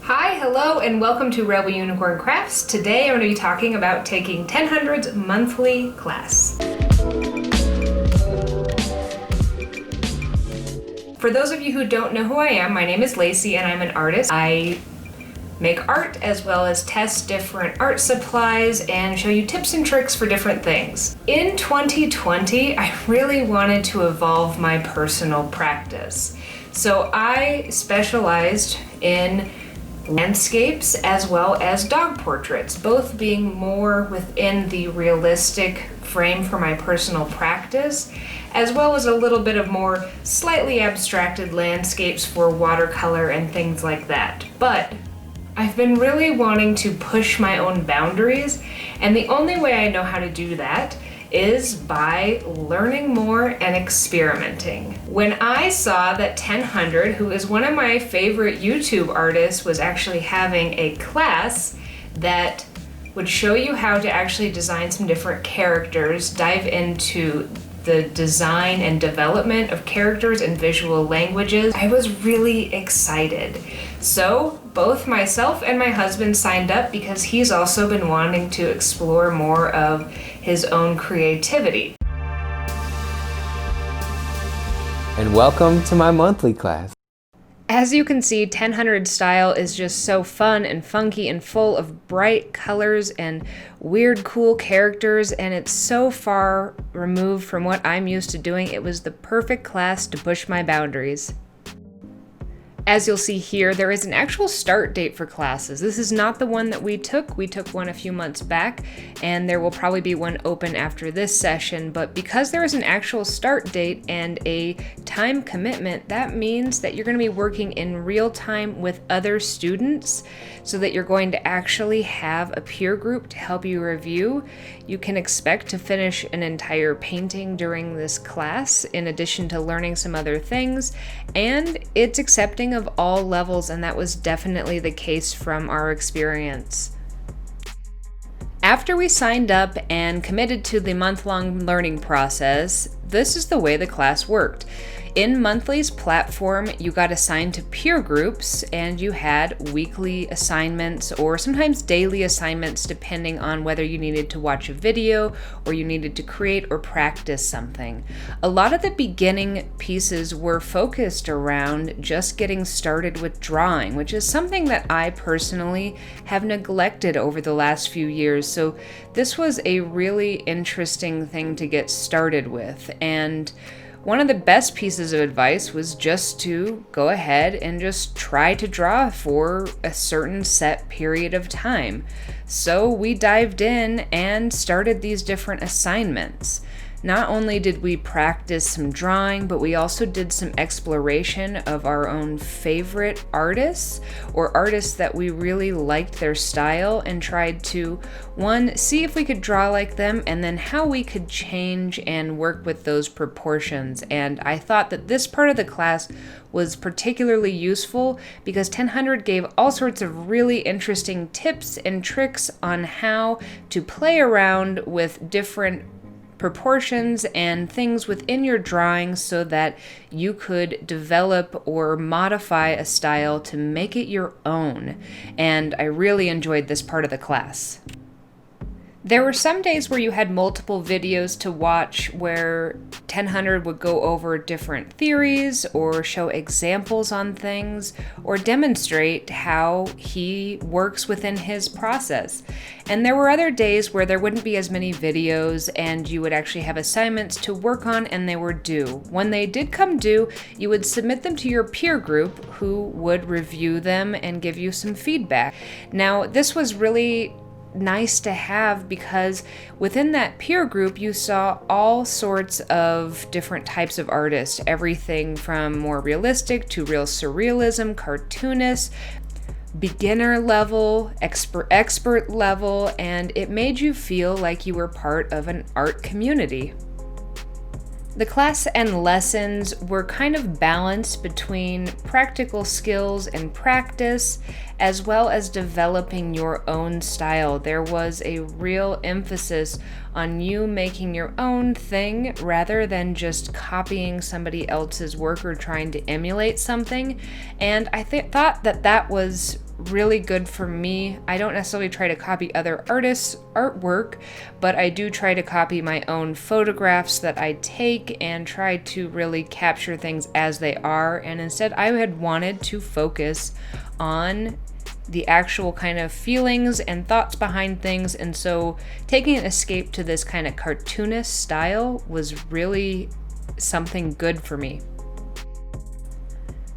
Hi, hello, and welcome to Rebel Unicorn Crafts. Today I'm going to be talking about taking 1000's monthly class. For those of you who don't know who I am, my name is Lacey and I'm an artist. I make art as well as test different art supplies and show you tips and tricks for different things. In 2020, I really wanted to evolve my personal practice. So I specialized in landscapes as well as dog portraits, both being more within the realistic frame for my personal practice, as well as a little bit of more slightly abstracted landscapes for watercolor and things like that. But I've been really wanting to push my own boundaries, and the only way I know how to do that is by learning more and experimenting. When I saw that 1000, who is one of my favorite YouTube artists, was actually having a class that would show you how to actually design some different characters, dive into the design and development of characters and visual languages, I was really excited. So both myself and my husband signed up because he's also been wanting to explore more of his own creativity. And welcome to my monthly class. As you can see, 1000 style is just so fun and funky and full of bright colors and weird, cool characters, and it's so far removed from what I'm used to doing. It was the perfect class to push my boundaries. As you'll see here, there is an actual start date for classes. This is not the one that we took. We took one a few months back, and there will probably be one open after this session, but because there is an actual start date and a time commitment, that means that you're going to be working in real time with other students so that you're going to actually have a peer group to help you review. You can expect to finish an entire painting during this class, in addition to learning some other things, and it's accepting of all levels, and that was definitely the case from our experience. After we signed up and committed to the month-long learning process, this is the way the class worked. In Monthly's platform, you got assigned to peer groups, and you had weekly assignments or sometimes daily assignments depending on whether you needed to watch a video or you needed to create or practice something. A lot of the beginning pieces were focused around just getting started with drawing, which is something that I personally have neglected over the last few years. So this was a really interesting thing to get started with, and one of the best pieces of advice was just to go ahead and just try to draw for a certain set period of time. So we dived in and started these different assignments. Not only did we practice some drawing, but we also did some exploration of our own favorite artists or artists that we really liked their style, and tried to, one, see if we could draw like them, and then how we could change and work with those proportions. And I thought that this part of the class was particularly useful because 1000 gave all sorts of really interesting tips and tricks on how to play around with different proportions and things within your drawing so that you could develop or modify a style to make it your own. And I really enjoyed this part of the class. There were some days where you had multiple videos to watch where 1000 would go over different theories or show examples on things or demonstrate how he works within his process. And there were other days where there wouldn't be as many videos and you would actually have assignments to work on and they were due. When they did come due, you would submit them to your peer group who would review them and give you some feedback. Now, this was really nice to have because within that peer group you saw all sorts of different types of artists, everything from more realistic to real surrealism, cartoonists, beginner level, expert level, and it made you feel like you were part of an art community. The class and lessons were kind of balanced between practical skills and practice, as well as developing your own style. There was a real emphasis on you making your own thing rather than just copying somebody else's work or trying to emulate something. And I thought that that was really good for me. I don't necessarily try to copy other artists' artwork, but I do try to copy my own photographs that I take and try to really capture things as they are. And instead, I had wanted to focus on the actual kind of feelings and thoughts behind things, and so taking an escape to this kind of cartoonist style was really something good for me.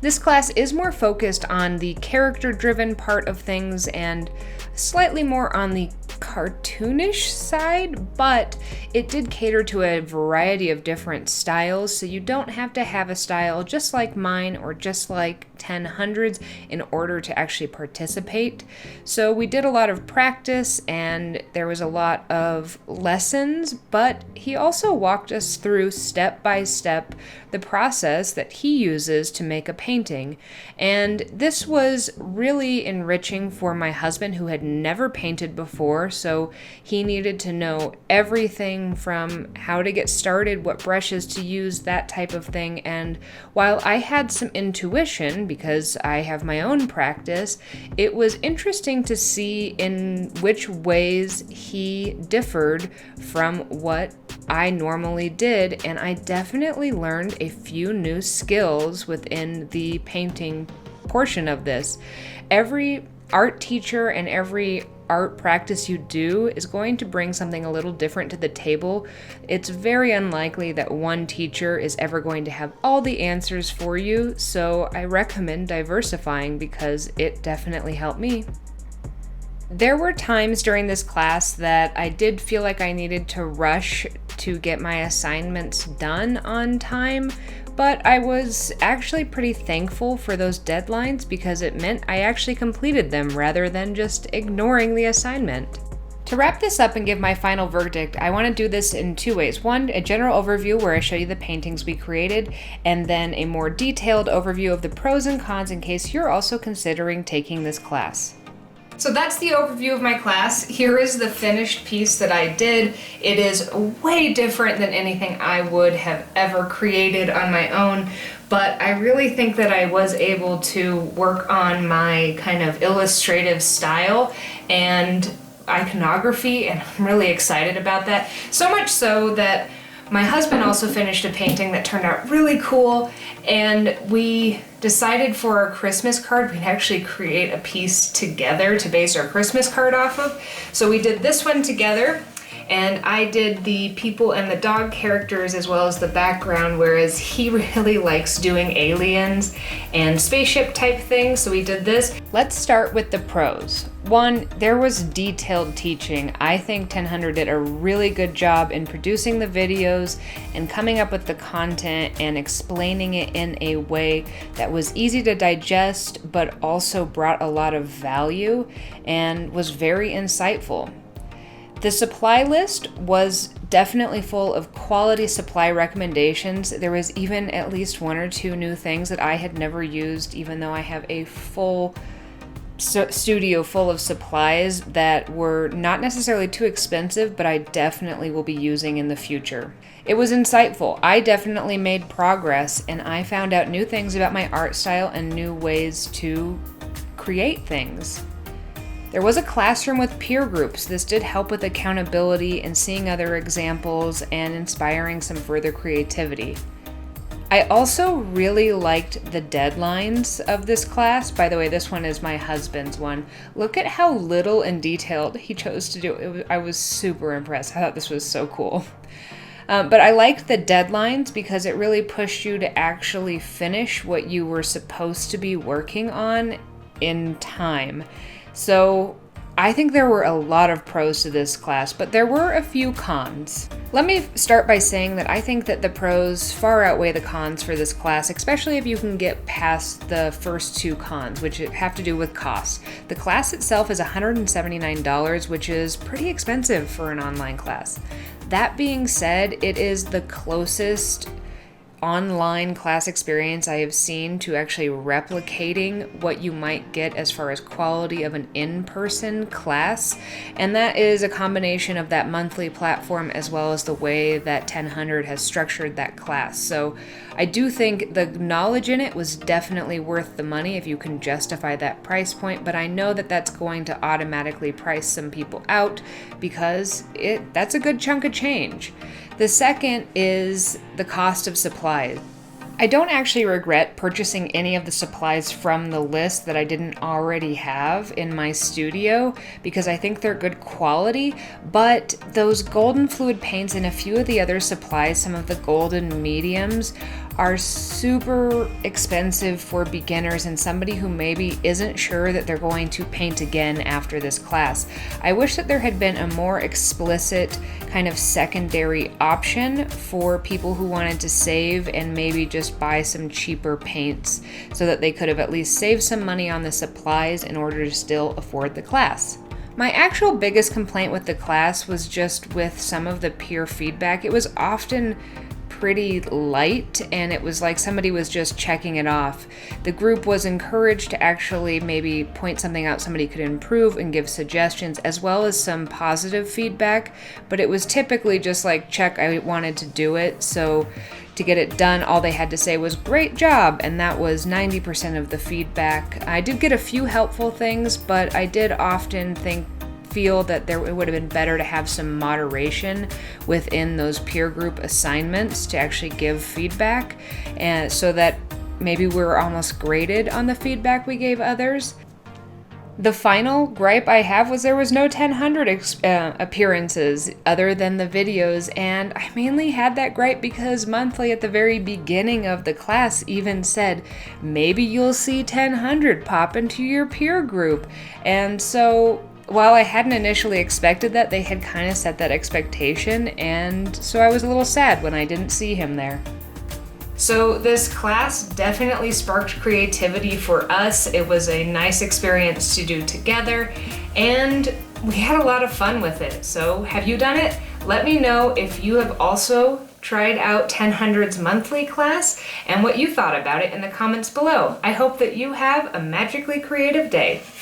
This class is more focused on the character-driven part of things and slightly more on the cartoonish side, but it did cater to a variety of different styles, so you don't have to have a style just like mine or just like 1000's in order to actually participate. So we did a lot of practice and there was a lot of lessons, but he also walked us through step by step the process that he uses to make a painting. And this was really enriching for my husband, who had never painted before, so he needed to know everything from how to get started, what brushes to use, that type of thing. And while I had some intuition because I have my own practice, it was interesting to see in which ways he differed from what I normally did, and I definitely learned a few new skills within the painting portion of this. Every art teacher and every art practice you do is going to bring something a little different to the table. It's very unlikely that one teacher is ever going to have all the answers for you, so I recommend diversifying because it definitely helped me. There were times during this class that I did feel like I needed to rush to get my assignments done on time, but I was actually pretty thankful for those deadlines because it meant I actually completed them rather than just ignoring the assignment. To wrap this up and give my final verdict, I want to do this in two ways. One, a general overview where I show you the paintings we created, and then a more detailed overview of the pros and cons in case you're also considering taking this class. So that's the overview of my class. Here is the finished piece that I did. It is way different than anything I would have ever created on my own, but I really think that I was able to work on my kind of illustrative style and iconography, and I'm really excited about that. So much so that my husband also finished a painting that turned out really cool, and we decided for our Christmas card we'd actually create a piece together to base our Christmas card off of. So we did this one together, and I did the people and the dog characters as well as the background, whereas he really likes doing aliens and spaceship type things, so we did this. Let's start with the pros. One, there was detailed teaching. I think 1000 did a really good job in producing the videos and coming up with the content and explaining it in a way that was easy to digest but also brought a lot of value and was very insightful. The supply list was definitely full of quality supply recommendations. There was even at least one or two new things that I had never used, even though I have a full studio full of supplies that were not necessarily too expensive, but I definitely will be using in the future. It was insightful. I definitely made progress, and I found out new things about my art style and new ways to create things. There was a classroom with peer groups. This did help with accountability and seeing other examples and inspiring some further creativity. I also really liked the deadlines of this class. By the way, this one is my husband's one. Look at how little and detailed he chose to do. I was super impressed. I thought this was so cool. But I liked the deadlines because it really pushed you to actually finish what you were supposed to be working on in time. So I think there were a lot of pros to this class, but there were a few cons. Let me start by saying that I think that the pros far outweigh the cons for this class, especially if you can get past the first two cons, which have to do with cost. The class itself is $179, which is pretty expensive for an online class. That being said, it is the closest online class experience I have seen to actually replicating what you might get as far as quality of an in-person class, and that is a combination of that monthly platform as well as the way that 1000 has structured that class. So I do think the knowledge in it was definitely worth the money if you can justify that price point, but I know that that's going to automatically price some people out because that's a good chunk of change. The second is the cost of supplies. I don't actually regret purchasing any of the supplies from the list that I didn't already have in my studio because I think they're good quality, but those golden fluid paints and a few of the other supplies, some of the golden mediums, are super expensive for beginners and somebody who maybe isn't sure that they're going to paint again after this class. I wish that there had been a more explicit kind of secondary option for people who wanted to save and maybe just buy some cheaper paints so that they could have at least saved some money on the supplies in order to still afford the class. My actual biggest complaint with the class was just with some of the peer feedback. It was often pretty light and it was like somebody was just checking it off. The group was encouraged to actually maybe point something out somebody could improve and give suggestions as well as some positive feedback, but it was typically just like, check, I wanted to do it. So to get it done, all they had to say was great job, and that was 90% of the feedback. I did get a few helpful things, but I did often feel that it would have been better to have some moderation within those peer group assignments to actually give feedback, and so that maybe we're almost graded on the feedback we gave others. The final gripe I have was there was no 1000 appearances other than the videos, and I mainly had that gripe because Monthly at the very beginning of the class even said, maybe you'll see 1000 pop into your peer group. And so while I hadn't initially expected that, they had kind of set that expectation, and so I was a little sad when I didn't see him there. So this class definitely sparked creativity for us. It was a nice experience to do together, and we had a lot of fun with it. So have you done it? Let me know if you have also tried out 1000's monthly class and what you thought about it in the comments below. I hope that you have a magically creative day.